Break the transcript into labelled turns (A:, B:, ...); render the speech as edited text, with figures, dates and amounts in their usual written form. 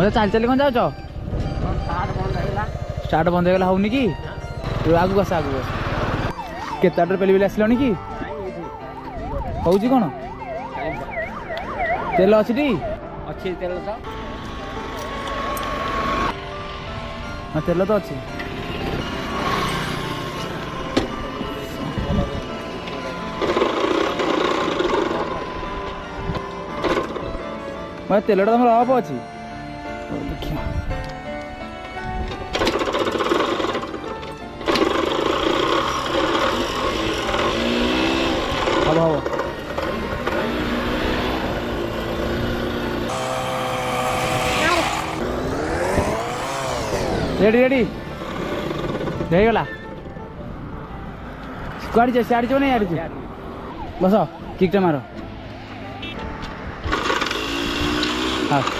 A: मुझे चल चल कौन जाओ स्टार्ट बंद हो गला होनी कि तू आगु आस केत पेली बेली आसलनी कि हूँ कौन तेल अच्छी
B: अच्छी तेल तो
A: हाँ तेल तो अच्छी मैं तेलटा तुम अफ अच्छी देखिए हम हम रेडी रेडी ହେଇଗଲା କୁଆଡ଼େ ଯିବ ସିଆଡ଼େ ଯିବ ନା ଇଆଡ଼େ ଯିବ ବସ କିକଟା ମାର ହଁ